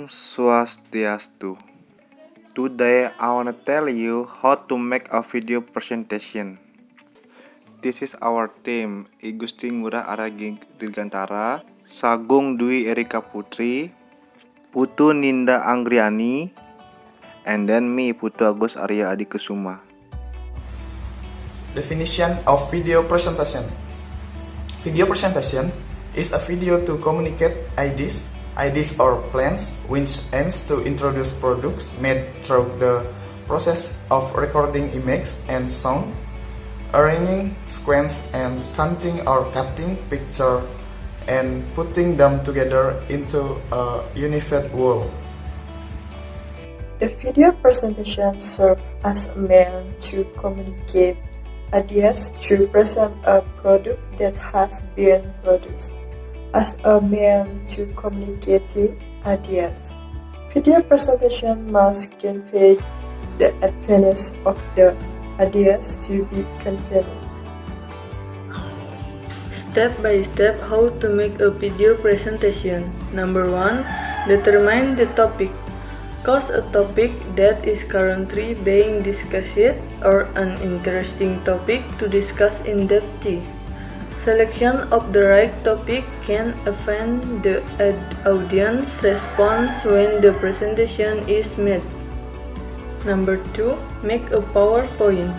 Om Swastiastu. Today I wanna tell you how to make a video presentation. This is our team: I Gusti Ngurah Aragi Dirgantara, Sagung Dwi Erika Putri, Putu Ninda Anggriani, and then me, Putu Agus Arya Adi Kesuma. Definition of video presentation. Video presentation is a video to communicate ideas or plans which aims to introduce products made through the process of recording image and sound, arranging sequence and counting or cutting picture and putting them together into a unified whole. The video presentation serves as a means to communicate ideas to present a product that has been produced. As a means to communicate ideas, video presentation must convey the advantage of the ideas to be conveyed. Step by step how to make a video presentation. Number 1. Determine the topic. Choose a topic that is currently being discussed or an interesting topic to discuss in depth. Selection of the right topic can affect the audience response when the presentation is made. Number 2. Make a PowerPoint.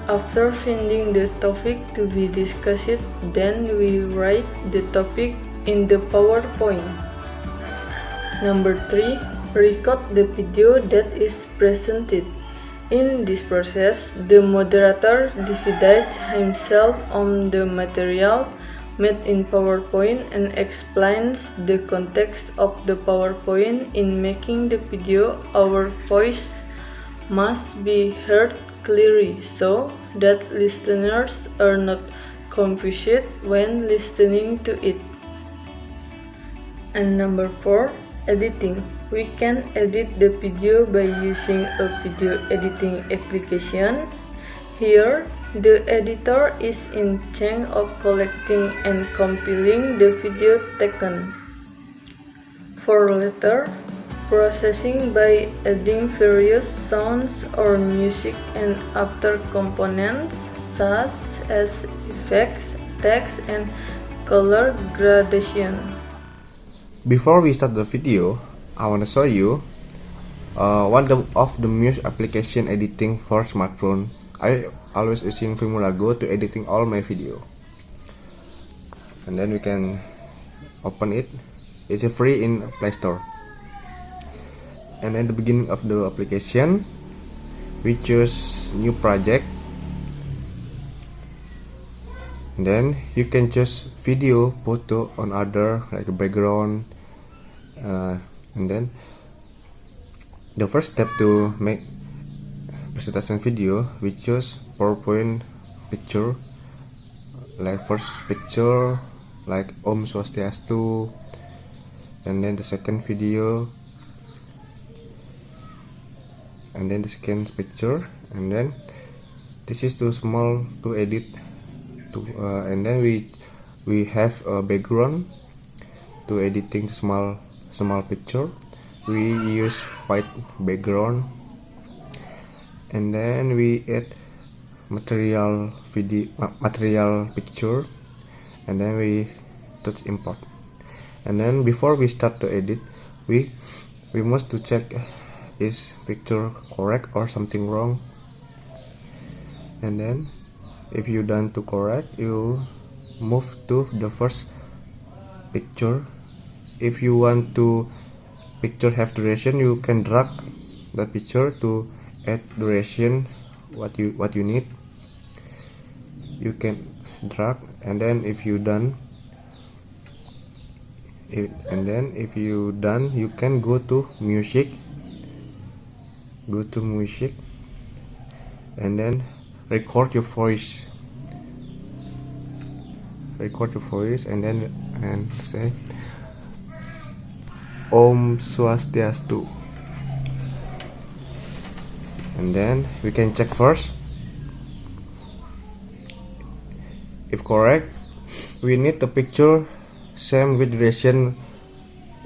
After finding the topic to be discussed, then we write the topic in the PowerPoint. Number 3. Record the video that is presented. In this process, the moderator divides himself on the material made in PowerPoint and explains the context of the PowerPoint. In making the video, our voice must be heard clearly so that listeners are not confused when listening to it. And number 4. Editing. We can edit the video by using a video editing application. Here, the editor is in charge of collecting and compiling the video taken. For later processing by adding various sounds or music and after components such as effects, text, and color gradation. Before we start the video, I want to show you one of the music application editing for smartphone. I always using Filmora Go to editing all my video. And then we can open it. It's free in Play Store. And at the beginning of the application, we choose new project. And then you can choose video, photo on other like the background. And then the first step to make presentation video, we choose PowerPoint picture, like first picture like Om Swastiastu, and then the second video, and then the second picture, and then this is too small to edit and then we have a background to editing small picture. We use white background, and then we add material picture, and then we touch import. And then before we start to edit, we must to check is picture correct or something wrong. And then if you done to correct, you move to the first picture. If you want to picture have duration, you can drag the picture to add duration what you need. You can drag, and then if you done, you can go to music. And then record your voice. And then say Om Swastiastu. And then we can check first. If correct, we need the picture same with duration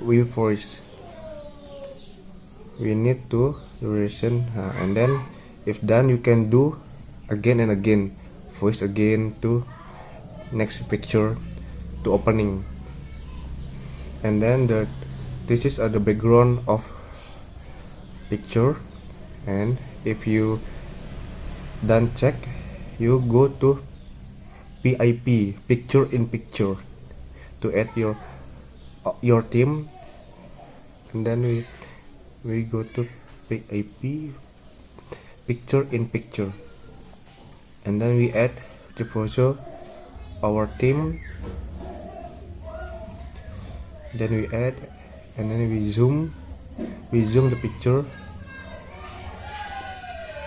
with voice. we need to duration, and then if done you can do again and again, voice again to next picture to opening. And then this is the background of picture, and if you done check, you go to PIP, picture in picture, to add your theme, and then we go to PIP, picture in picture, and then we add the photo our theme, then we add, and then we zoom the picture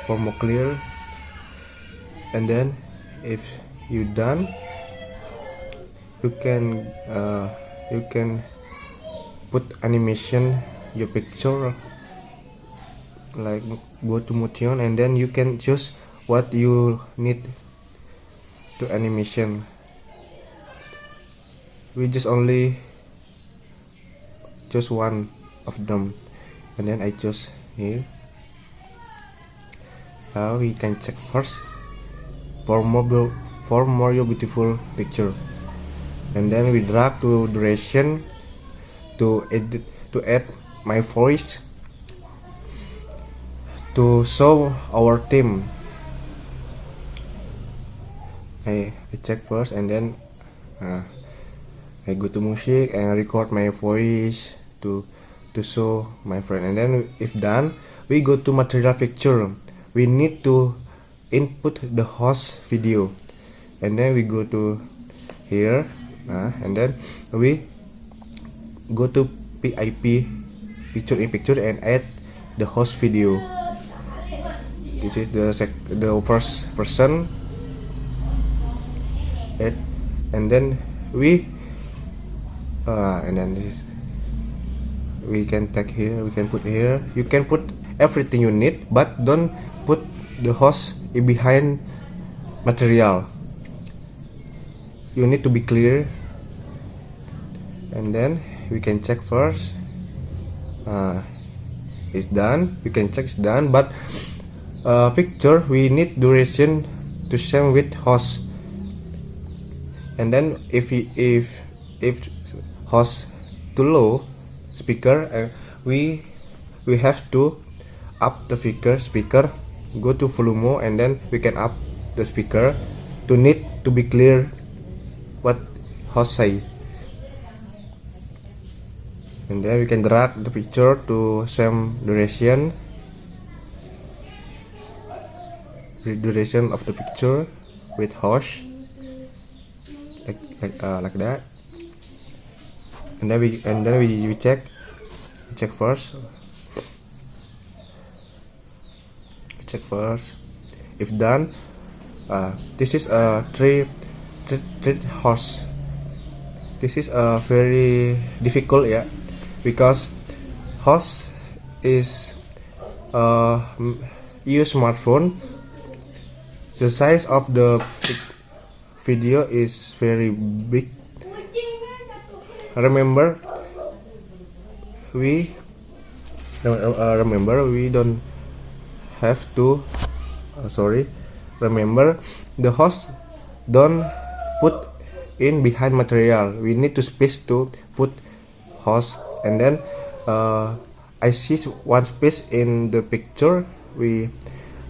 for more clear. And then if you done, you can put animation your picture, like go to motion, and then you can choose what you need to animation. We just only choose one of them, and then I choose here. Now we can check first for more beautiful picture, and then we drag to duration to add my voice to show our theme. I check first, and then I go to music and record my voice to show my friend. And then if done, we go to material picture. We need to input the host video, and then we go to here, and then we go to PIP, picture in picture, and add the host video. This is the first person, and then we can take here, we can put here. You can put everything you need, but don't put the host behind material. You need to be clear. And then we can check first, it's done. You can check it's done, but picture we need duration to same with host. And then if host too low speaker, we have to up the speaker, go to volume, and then we can up the speaker to need to be clear what host say. And then we can drag the picture to same duration of the picture with host, like that. And then we check first. Check first. If done, this is a three host. This is very difficult, because host is use smartphone. The size of the video is very big. Remember, we don't have to. Remember, the host don't put in behind material. We need to space to put host, and then I see one space in the picture.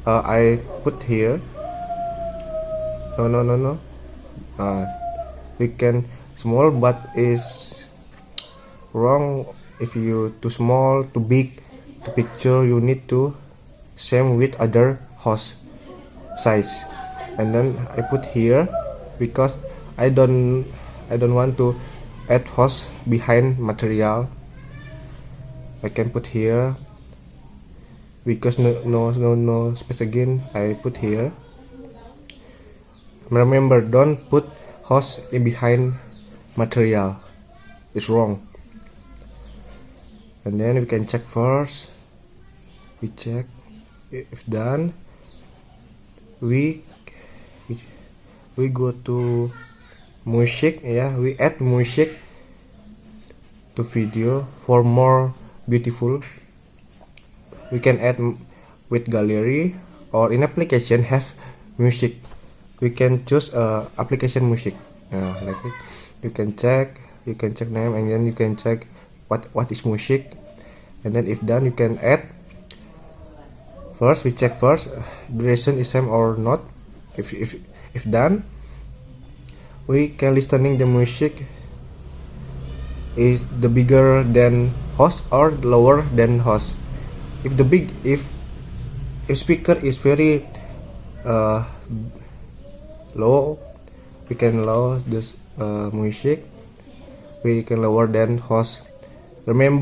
I put here. No. We can small, but is wrong. If you too small, too big, the picture you need to same with other host size. And then I put here because I don't want to add host behind material. I can put here because no space again. I put here. Remember, don't put host in behind material. It's wrong. And then we can check first. We check if done. We go to music. We add music to video for more beautiful. we can add with gallery, or in application have music. We can choose application music. Like it. You can check name, and then you can check what is music, and then if done you can add. First we check duration is same or not. If done, we can listening the music is the bigger than host or lower than host. If speaker is very low, we can lower this music. We can lower than host. Remember